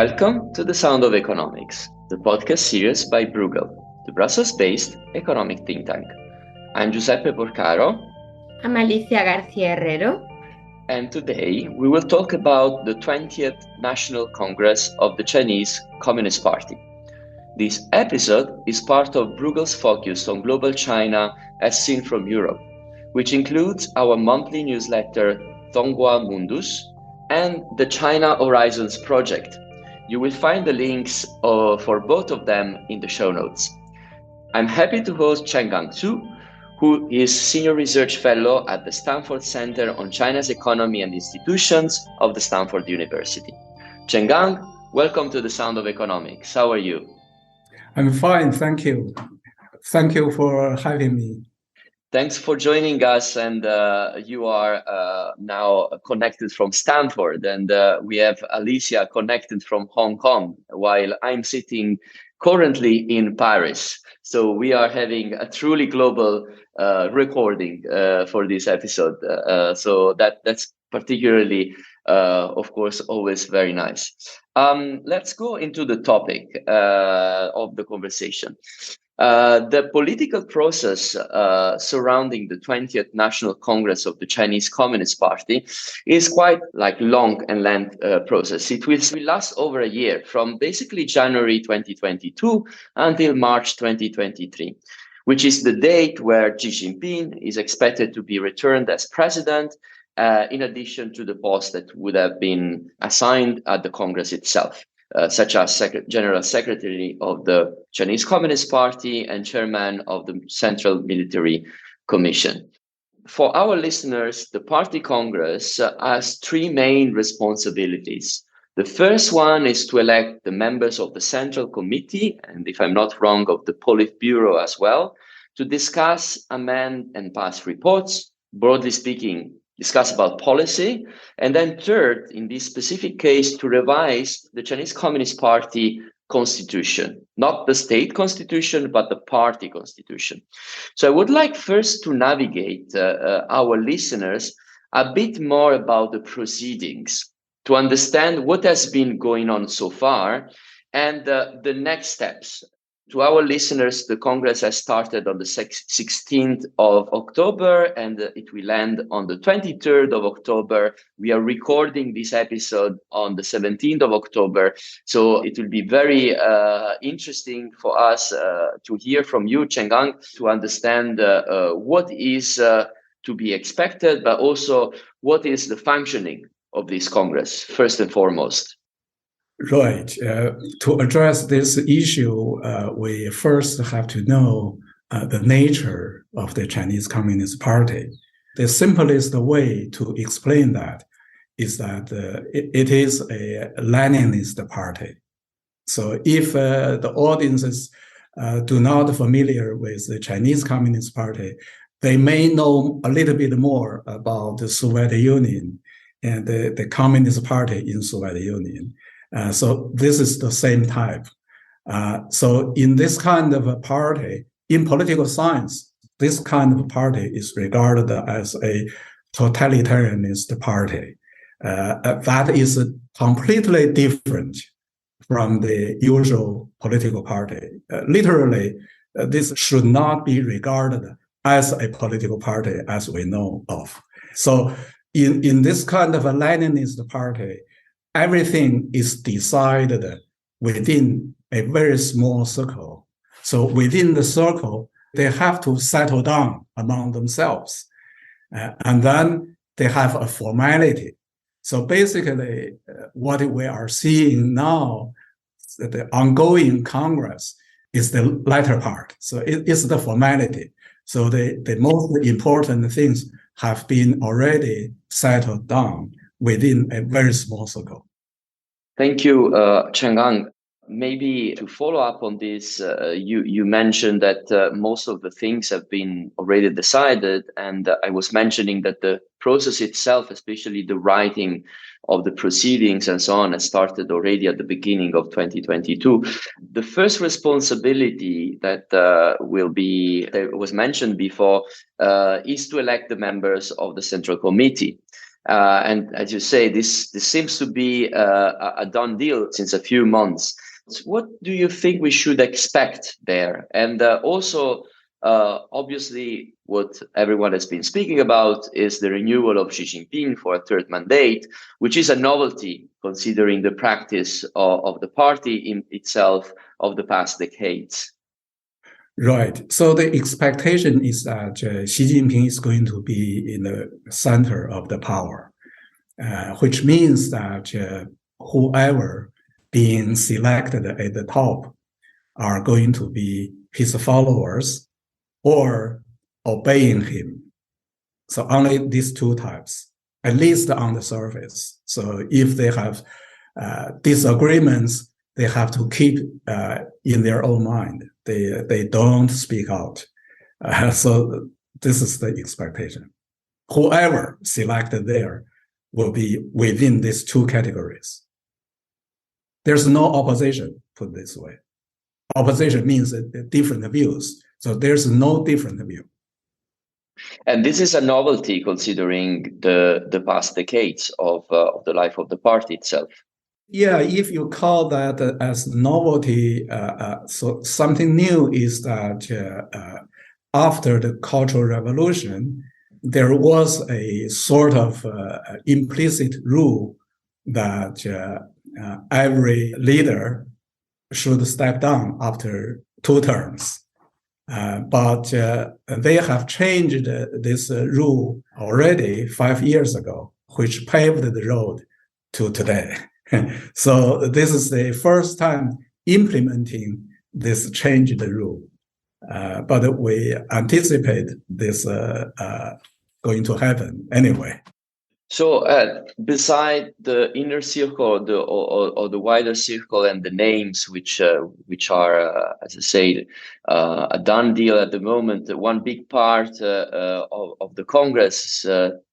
Welcome to The Sound of Economics, the podcast series by Bruegel, the Brussels-based economic think tank. I'm Giuseppe Porcaro. I'm Alicia García Herrero. And today we will talk about the 20th National Congress of the Chinese Communist Party. This episode is part of Bruegel's focus on global China as seen from Europe, which includes our monthly newsletter ZhōngHuá Mundus and the China Horizons project. You will find the links for both of them in the show notes. I'm happy to host Chenggang Zhu, who is Senior Research Fellow at the Stanford Center on China's Economy and Institutions of the Stanford University. Chenggang, welcome to The Sound of Economics. How are you? I'm fine, thank you. Thank you for having me. Thanks for joining us, and you are now connected from Stanford, and we have Alicia connected from Hong Kong, while I'm sitting currently in Paris. So we are having a truly global recording for this episode. So that's particularly, of course, always very nice. Let's go into the topic of the conversation. The political process surrounding the 20th National Congress of the Chinese Communist Party is quite long and lengthy process. It will last over a year, from basically January 2022 until March 2023, which is the date where Xi Jinping is expected to be returned as president, in addition to the posts that would have been assigned at the Congress itself. Such as General Secretary of the Chinese Communist Party and Chairman of the Central Military Commission. For our listeners, the Party Congress has three main responsibilities. The first one is to elect the members of the Central Committee, and if I'm not wrong, of the Politburo as well, to discuss, amend, and pass reports, broadly speaking, discuss about policy, and then third, in this specific case, to revise the Chinese Communist Party constitution, not the state constitution, but the party constitution. So I would like first to navigate our listeners a bit more about the proceedings, to understand what has been going on so far and the next steps. To our listeners, the Congress has started on the 16th of October and it will end on the 23rd of October. We are recording this episode on the 17th of October. So it will be very interesting for us to hear from you, Chenggang, to understand what is to be expected, but also what is the functioning of this Congress, first and foremost. Right. To address this issue, we first have to know the nature of the Chinese Communist Party. The simplest way to explain that is that it is a Leninist party. So if the audiences do not familiar with the Chinese Communist Party, they may know a little bit more about the Soviet Union and the Communist Party in Soviet Union. So this is the same type. So in this kind of a party, in political science, this kind of party is regarded as a totalitarianist party. That is completely different from the usual political party. Literally, this should not be regarded as a political party as we know of. So in this kind of a Leninist party, everything is decided within a very small circle. So within the circle, they have to settle down among themselves. And then they have a formality. So basically, what we are seeing now, the ongoing Congress, is the latter part. So it is the formality. So the most important things have been already settled down within a very small circle. Thank you, Chenggang. Maybe to follow up on this, you mentioned that most of the things have been already decided, and I was mentioning that the process itself, especially the writing of the proceedings and so on, has started already at the beginning of 2022. The first responsibility that was mentioned before is to elect the members of the Central Committee. And as you say, this seems to be a done deal since a few months. So what do you think we should expect there? And also, obviously, what everyone has been speaking about is the renewal of Xi Jinping for a third mandate, which is a novelty considering the practice of the party in itself of the past decades. Right. So the expectation is that Xi Jinping is going to be in the center of the power, which means that whoever being selected at the top are going to be his followers or obeying him. So only these two types, at least on the surface. So if they have disagreements, they have to keep in their own mind. They don't speak out. So this is the expectation. Whoever selected there will be within these two categories. There's no opposition, put it this way. Opposition means different views. So there's no different view. And this is a novelty considering the past decades of the life of the party itself. Yeah, if you call that as novelty, so something new is that after the Cultural Revolution, there was a sort of implicit rule that every leader should step down after 2 terms. But they have changed this rule already 5 years ago, which paved the road to today. So this is the first time implementing this changed rule. But we anticipate this going to happen anyway. So beside the inner circle or the wider circle and the names which are, as I say, a done deal at the moment, one big part of the Congress is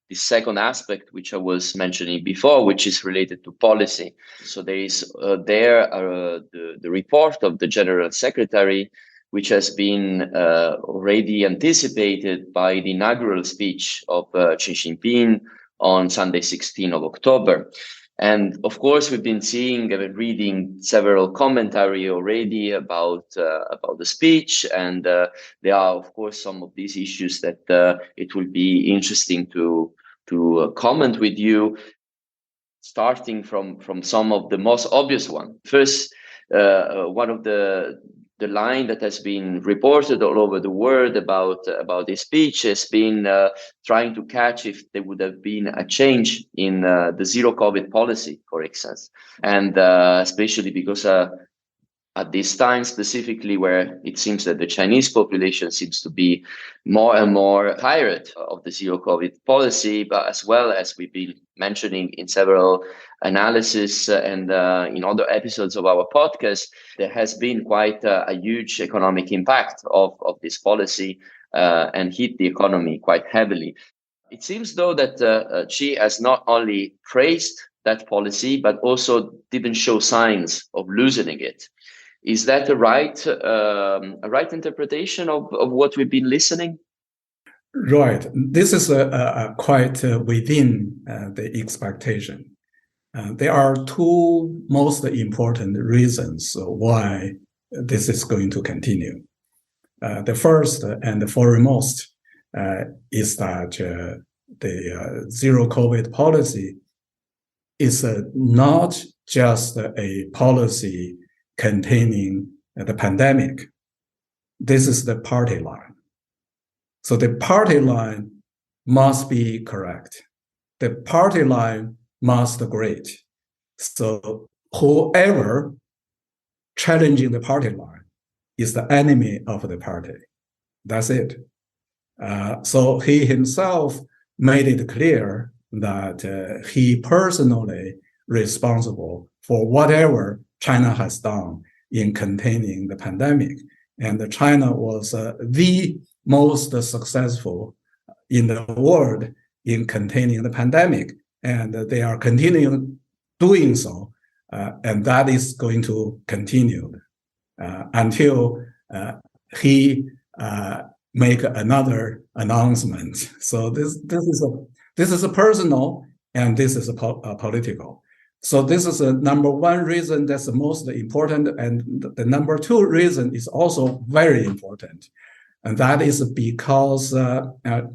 the second aspect, which I was mentioning before, which is related to policy. So there is the report of the General Secretary, which has been already anticipated by the inaugural speech of Xi Jinping on Sunday, 16th of October. And of course, we've been seeing and reading several commentary already about the speech. And there are, of course, some of these issues that it will be interesting to comment with you, starting from some of the most obvious one. First, one of the line that has been reported all over the world about this speech has been trying to catch if there would have been a change in the zero COVID policy, for instance, and especially because at this time specifically, where it seems that the Chinese population seems to be more and more tired of the zero COVID policy, but as well as we've been mentioning in several analysis and in other episodes of our podcast, there has been quite a huge economic impact of this policy and hit the economy quite heavily. It seems, though, that Xi has not only praised that policy, but also didn't show signs of loosening it. Is that a right interpretation of what we've been listening? Right. This is quite within the expectation. There are 2 most important reasons why this is going to continue. The first and the foremost is that the zero COVID policy is not just a policy containing the pandemic. This is the party line. So the party line must be correct. The party line must agree. So whoever challenging the party line is the enemy of the party. That's it. So he himself made it clear that he personally responsible for whatever China has done in containing the pandemic. And China was the most successful in the world in containing the pandemic. And they are continuing doing so. And that is going to continue until he make another announcement. So this is a personal and this is political. So this is the number one reason that's the most important, and the number two reason is also very important. And that is because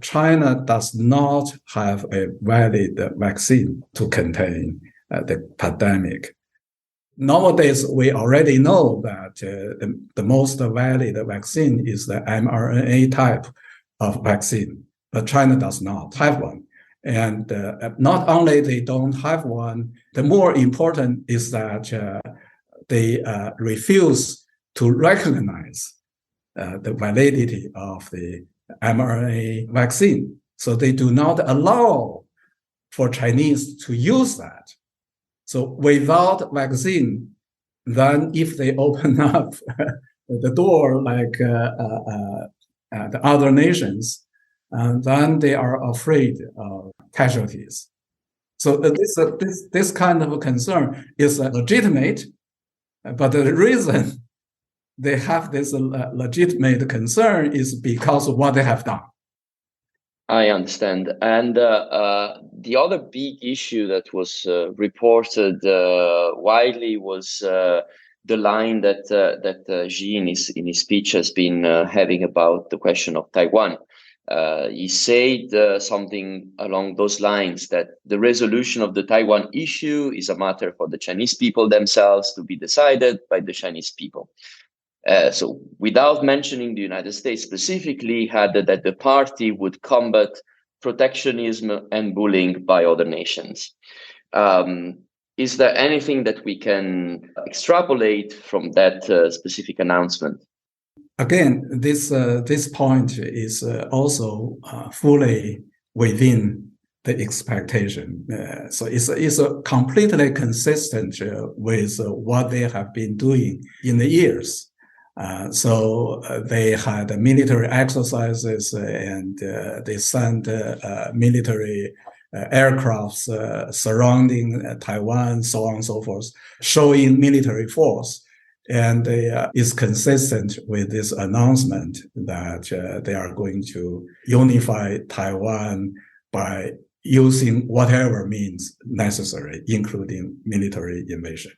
China does not have a valid vaccine to contain the pandemic. Nowadays, we already know that the most valid vaccine is the mRNA type of vaccine, but China does not have one. And not only they don't have one, the more important is that they refuse to recognize the validity of the mRNA vaccine. So they do not allow for Chinese to use that. So without vaccine, then if they open up the door like the other nations, then they are afraid of casualties. So this kind of concern is legitimate, but the reason they have this legitimate concern is because of what they have done. I understand. And the other big issue that was reported widely was the line that Xi in his speech has been having about the question of Taiwan. He said something along those lines, that the resolution of the Taiwan issue is a matter for the Chinese people themselves to be decided by the Chinese people. So without mentioning the United States specifically, had that the party would combat protectionism and bullying by other nations. Is there anything that we can extrapolate from that specific announcement? Again, this point is also fully within the expectation. So it's completely consistent with what they have been doing in the years. So they had military exercises and they sent military aircrafts surrounding Taiwan, so on and so forth, showing military force. And it's consistent with this announcement that they are going to unify Taiwan by using whatever means necessary, including military invasion.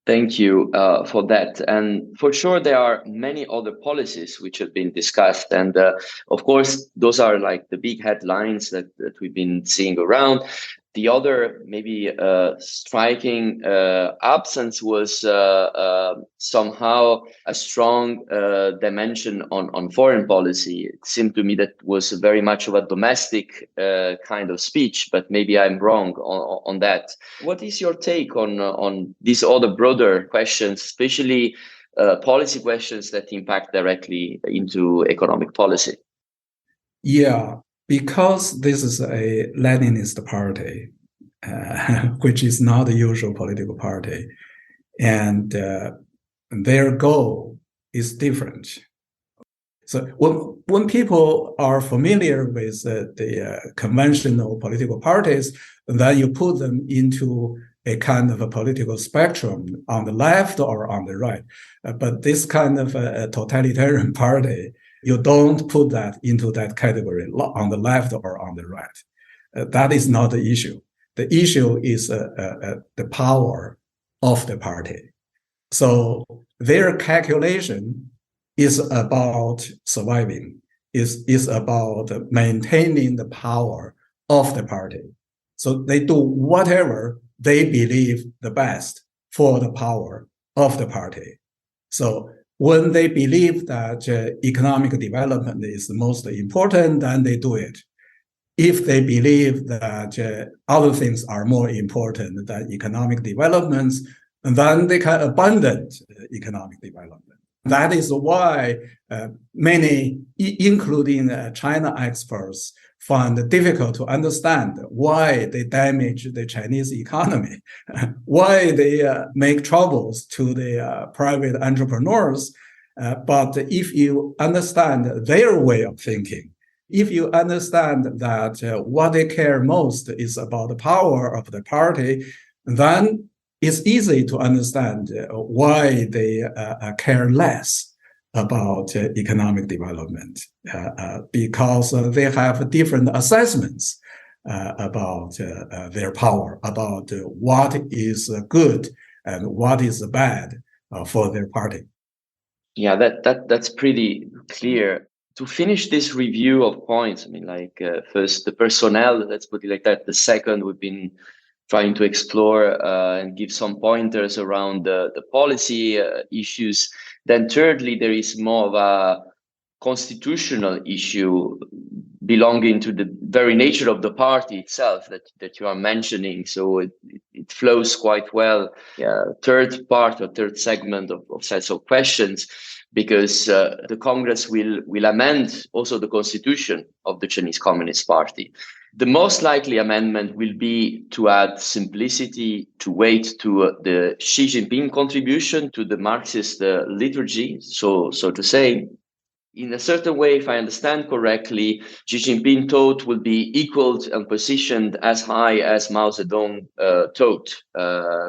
Thank you for that. And for sure, there are many other policies which have been discussed. And of course, those are like the big headlines that we've been seeing around. The other maybe striking absence was somehow a strong dimension on foreign policy. It seemed to me that was very much of a domestic kind of speech, but maybe I'm wrong on that. What is your take on these other broader questions, especially policy questions that impact directly into economic policy? Yeah. Because this is a Leninist party, which is not the usual political party, and their goal is different. So when people are familiar with the conventional political parties, then you put them into a kind of a political spectrum on the left or on the right. But this kind of a totalitarian party, you don't put that into that category on the left or on the right. That is not the issue. The issue is the power of the party. So their calculation is about surviving, is about maintaining the power of the party. So they do whatever they believe the best for the power of the party. So when they believe that economic development is the most important, then they do it. If they believe that other things are more important than economic developments, then they can abandon economic development. That is why many, including China experts, find it difficult to understand why they damage the Chinese economy, why they make troubles to the private entrepreneurs. But if you understand their way of thinking, if you understand that what they care most is about the power of the party, then it's easy to understand why they care less about economic development, because they have different assessments about their power, about what is good and what is bad for their party. Yeah, that's pretty clear. To finish this review of points, I mean, first the personnel, let's put it like that. The second, we've been trying to explore and give some pointers around the policy issues. Then thirdly, there is more of a constitutional issue belonging to the very nature of the party itself that you are mentioning. So it flows quite well. Third part or third segment of sets of questions, because the Congress will amend also the constitution of the Chinese Communist Party. The most likely amendment will be to add simplicity, to weight to the Xi Jinping contribution to the Marxist liturgy, so to say. In a certain way, if I understand correctly, Xi Jinping thought will be equaled and positioned as high as Mao Zedong thought,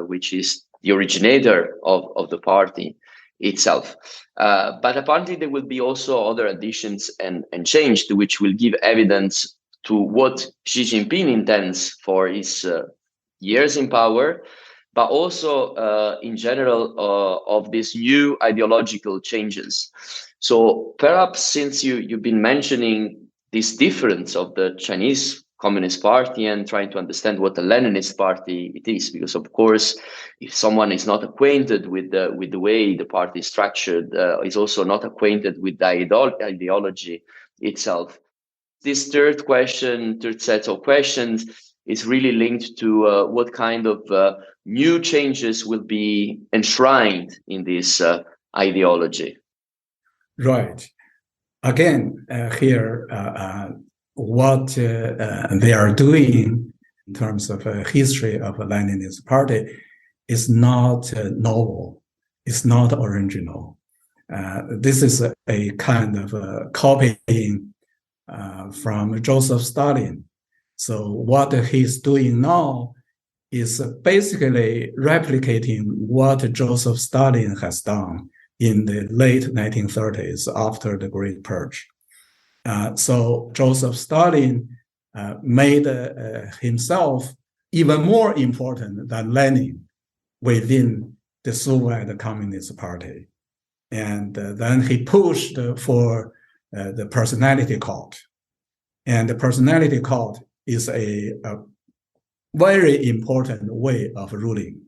which is the originator of the party itself. But apparently there will be also other additions and change which will give evidence to what Xi Jinping intends for his years in power, but also in general of these new ideological changes. So perhaps since you've been mentioning this difference of the Chinese Communist Party and trying to understand what the Leninist Party it is, because of course, if someone is not acquainted with the way the party is structured, is also not acquainted with the ideology itself. This third set of questions is really linked to what kind of new changes will be enshrined in this ideology. Right. Again, here, what they are doing in terms of history of the Leninist Party is not novel. It's not original. This is a kind of copying from Joseph Stalin. So what he's doing now is basically replicating what Joseph Stalin has done in the late 1930s after the Great Purge. So Joseph Stalin made himself even more important than Lenin within the Soviet Communist Party. And then he pushed for the personality cult. And the personality cult is a very important way of ruling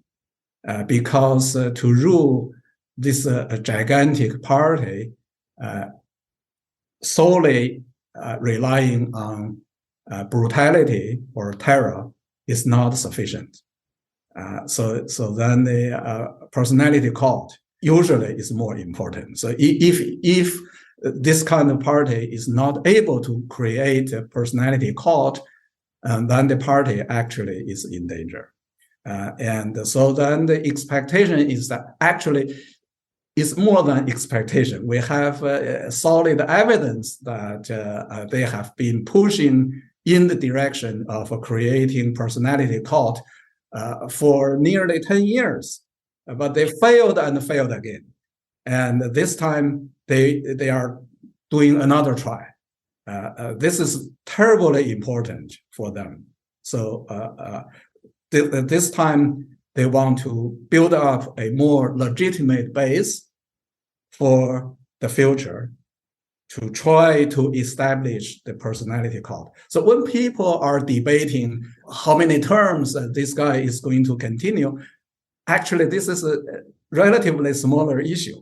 because to rule this gigantic party solely relying on brutality or terror is not sufficient. So then the personality cult usually is more important. So if this kind of party is not able to create a personality cult, then the party actually is in danger. And so then the expectation is that actually it's more than expectation. We have solid evidence that they have been pushing in the direction of creating personality cult for nearly 10 years. But they failed and failed again. And this time they are doing another try. This is terribly important for them. So this time they want to build up a more legitimate base for the future to try to establish the personality cult. So when people are debating how many terms this guy is going to continue, actually this is a relatively smaller issue.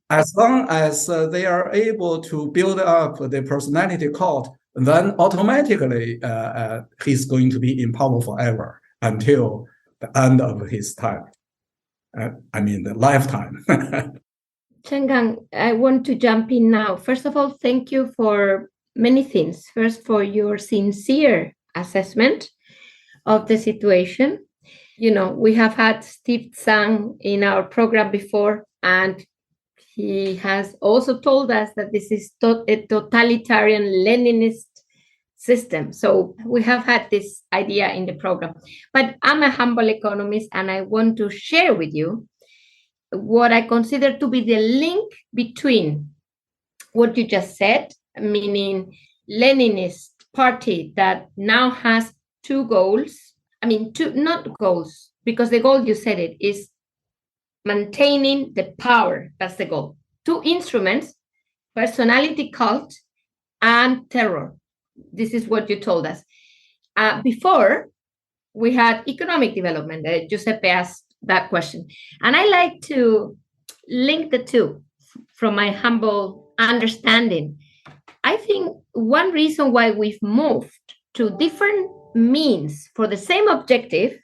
As long as they are able to build up the personality cult, then automatically he's going to be in power forever until the end of his time. The lifetime. Chenggang, I want to jump in now. First of all, thank you for many things. First, for your sincere assessment of the situation. We have had Steve Tsang in our program before, and he has also told us that this is a totalitarian Leninist system. So we have had this idea in the program. But I'm a humble economist, and I want to share with you what I consider to be the link between what you just said, meaning Leninist party that now has two goals. I mean, two, not goals, because the goal, you said it, is maintaining the power. That's the goal. Two instruments, personality cult and terror. This is what you told us. Before, we had economic development. Giuseppe asked that question. And I like to link the two from my humble understanding. I think one reason why we've moved to different means for the same objective,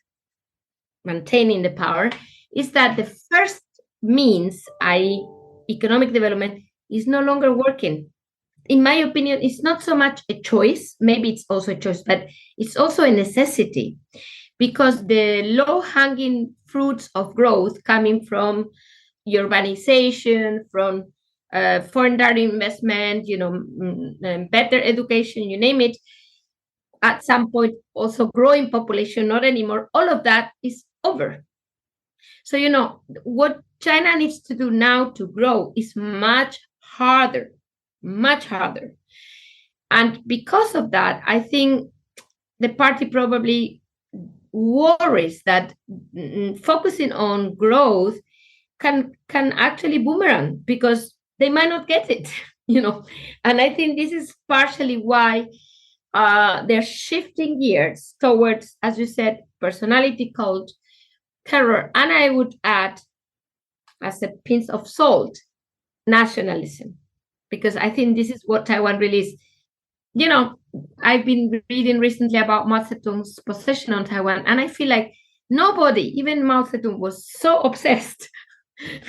maintaining the power, is that the first means, i.e., economic development, is no longer working. In my opinion, it's not so much a choice. Maybe it's also a choice, but it's also a necessity, because the low-hanging fruits of growth coming from urbanization, from foreign direct investment, better education, you name it, at some point also growing population, not anymore, all of that is over. So, what China needs to do now to grow is much harder. And because of that, I think the party probably worries that focusing on growth can actually boomerang, because they might not get it, And I think this is partially why they're shifting gears towards, as you said, personality cult, terror, and I would add, as a pinch of salt, nationalism, because I think this is what Taiwan really is. I've been reading recently about Mao Zedong's position on Taiwan, and I feel like nobody, even Mao Zedong, was so obsessed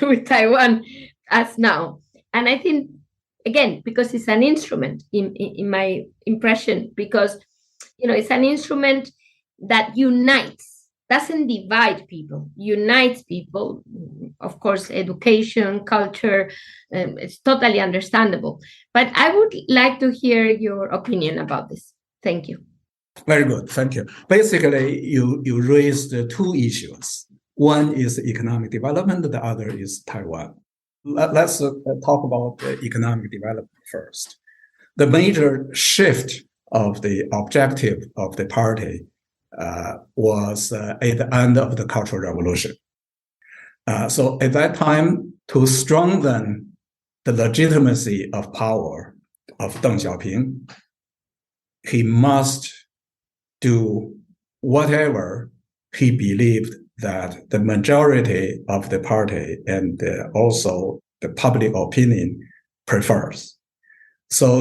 with Taiwan as now. And I think, again, because it's an instrument, in my impression, because, it's an instrument that unites, doesn't divide people, unites people. Of course, education, culture, it's totally understandable. But I would like to hear your opinion about this. Thank you. Very good. Thank you. Basically, you raised two issues. One is economic development, the other is Taiwan. Let's talk about the economic development first. The major shift of the objective of the party was at the end of the Cultural Revolution. So at that time, to strengthen the legitimacy of power of Deng Xiaoping, he must do whatever he believed that the majority of the party and also the public opinion prefers. So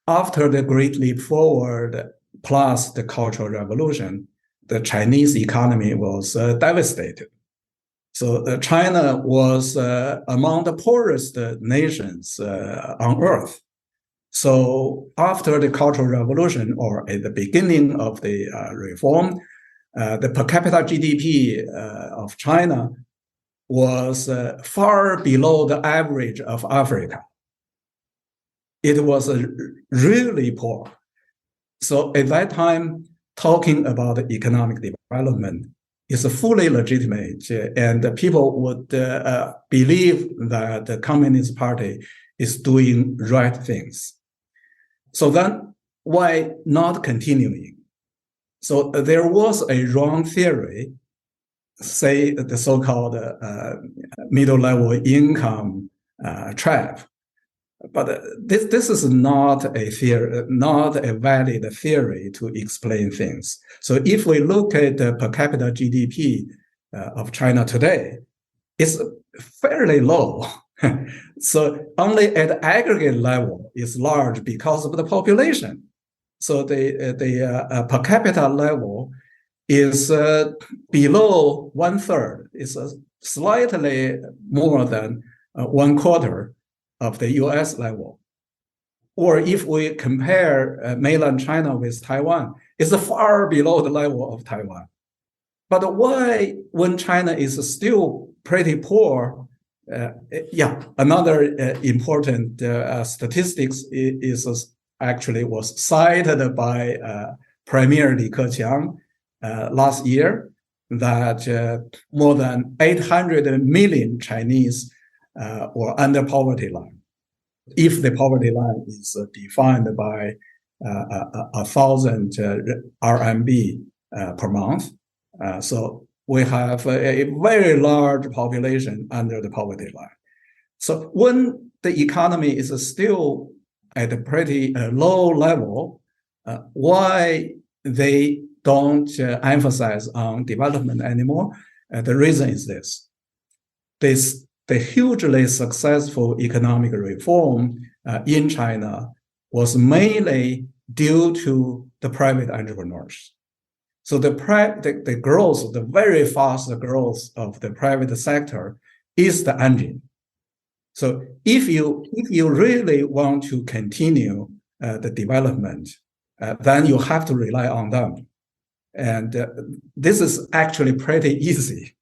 after the Great Leap Forward plus the Cultural Revolution, the Chinese economy was devastated. So China was among the poorest nations on earth. So after the Cultural Revolution, or at the beginning of the reform, the per capita GDP of China was far below the average of Africa. It was really poor. So at that time, talking about economic development is fully legitimate, and people would believe that the Communist Party is doing right things. So then why not continuing? So there was a wrong theory, say the so-called middle-level income trap. But this is not a theory, not a valid theory to explain things. So if we look at the per capita GDP of China today, it's fairly low. So only at aggregate level is large because of the population. So the per capita level is below 1/3. It's slightly more than 1/4 of the US level. Or if we compare mainland China with Taiwan, it's far below the level of Taiwan. But why, when China is still pretty poor, another important statistics is actually was cited by Premier Li Keqiang last year, that more than 800 million Chinese were under poverty line. If the poverty line is defined by 1,000 RMB per month. So we have a very large population under the poverty line. So when the economy is still at a pretty low level, why they don't emphasize on development anymore? The reason is this. The hugely successful economic reform in China was mainly due to the private entrepreneurs. So the growth, the very fast growth of the private sector is the engine. So if you really want to continue the development, then you have to rely on them. And this is actually pretty easy.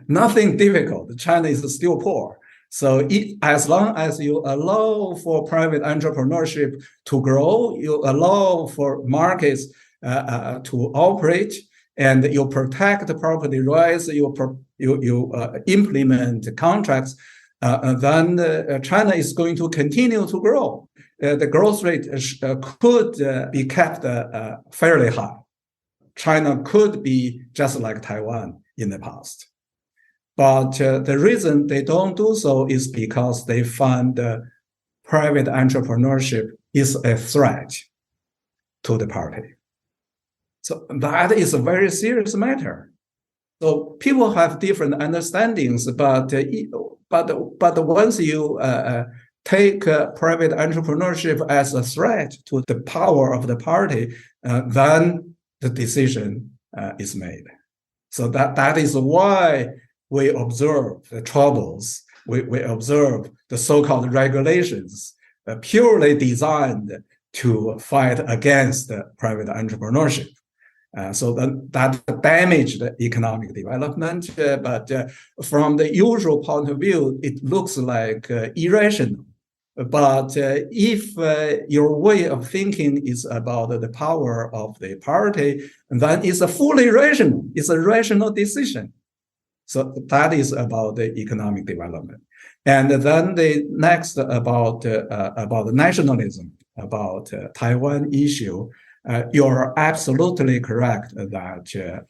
Nothing difficult. China is still poor. So as long as you allow for private entrepreneurship to grow, you allow for markets to operate, and you protect the property rights, you implement contracts, then China is going to continue to grow. The growth rate could be kept fairly high. China could be just like Taiwan in the past. But the reason they don't do so is because they find private entrepreneurship is a threat to the party. So that is a very serious matter. So people have different understandings, but once you take private entrepreneurship as a threat to the power of the party, then the decision is made. So that is why we observe the troubles, we observe the so-called regulations purely designed to fight against private entrepreneurship. So that damaged economic development, but from the usual point of view, it looks like irrational. But if your way of thinking is about the power of the party, then it's a fully rational. It's a rational decision. So that is about the economic development. And then the next about nationalism, about Taiwan issue. You're absolutely correct that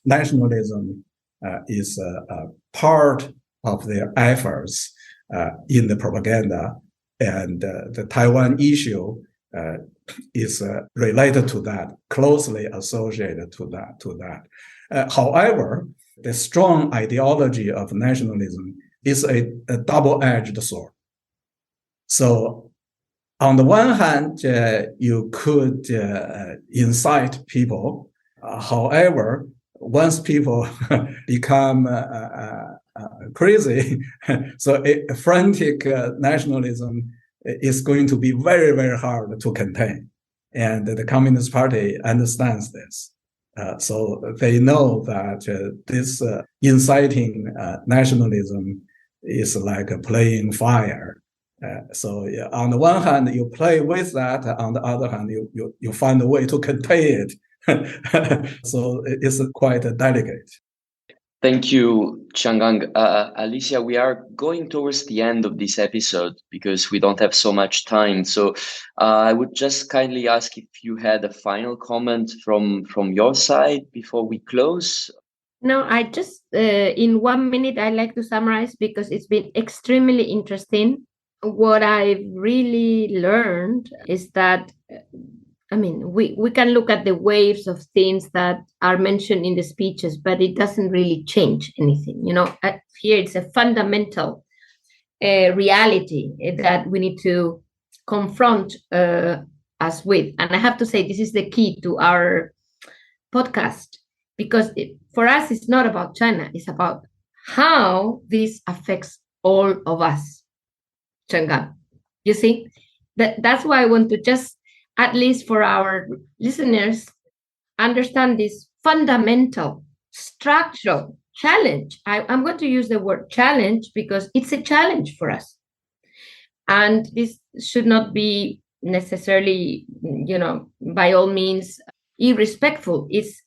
nationalism is part of their efforts in the propaganda, and the Taiwan issue is related to that, closely associated to that. However, the strong ideology of nationalism is a double-edged sword. So on the one hand, you could incite people. However, once people become crazy, so a frantic nationalism is going to be very, very hard to contain. And the Communist Party understands this. So they know that this inciting nationalism is like playing fire. So on the one hand, you play with that. On the other hand, you find a way to contain it. So it's quite delicate. Thank you, Changgang. Alicia, we are going towards the end of this episode because we don't have so much time. So I would just kindly ask if you had a final comment from your side before we close. No, I just, in 1 minute, I'd like to summarize because it's been extremely interesting. What I've really learned is that, we can look at the waves of things that are mentioned in the speeches, but it doesn't really change anything. Here it's a fundamental reality that we need to confront us with. And I have to say, this is the key to our podcast, because for us, it's not about China. It's about how this affects all of us. Changgang, you see, that's why I want to just, at least for our listeners, understand this fundamental structural challenge. I'm going to use the word challenge because it's a challenge for us. And this should not be necessarily, by all means, irrespectful. It's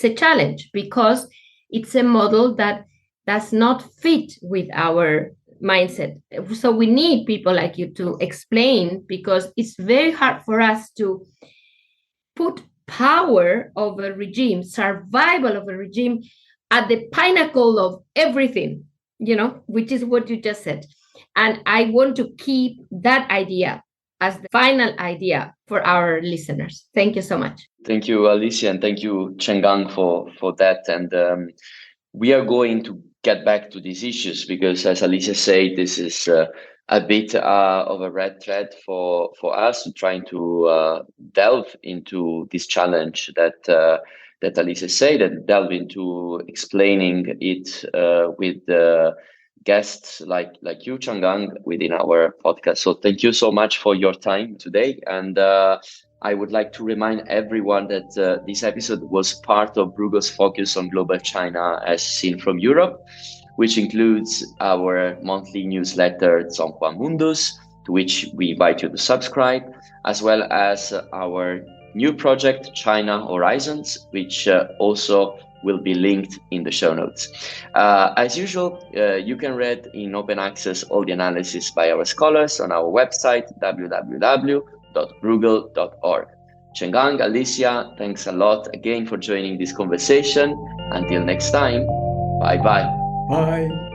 a challenge because it's a model that does not fit with our mindset. So we need people like you to explain, because it's very hard for us to put power of a regime, survival of a regime, at the pinnacle of everything, which is what you just said. And I want to keep that idea as the final idea for our listeners. Thank you so much. Thank you, Alicia, and thank you, Chenggang, for that. And we are going to get back to these issues because, as Alicia said, this is a bit of a red thread for us, trying to delve into this challenge that Alicia said, and delve into explaining it with guests like you, Changgang, within our podcast. So thank you so much for your time today. And I would like to remind everyone that this episode was part of Brueggel's focus on global China as seen from Europe, which includes our monthly newsletter, ZhōngHuá Mundus, to which we invite you to subscribe, as well as our new project, China Horizons, which also will be linked in the show notes. As usual, you can read in open access all the analysis by our scholars on our website, www.brueggel.org. Chenggang, Alicia, thanks a lot again for joining this conversation. Until next time, bye-bye. Bye.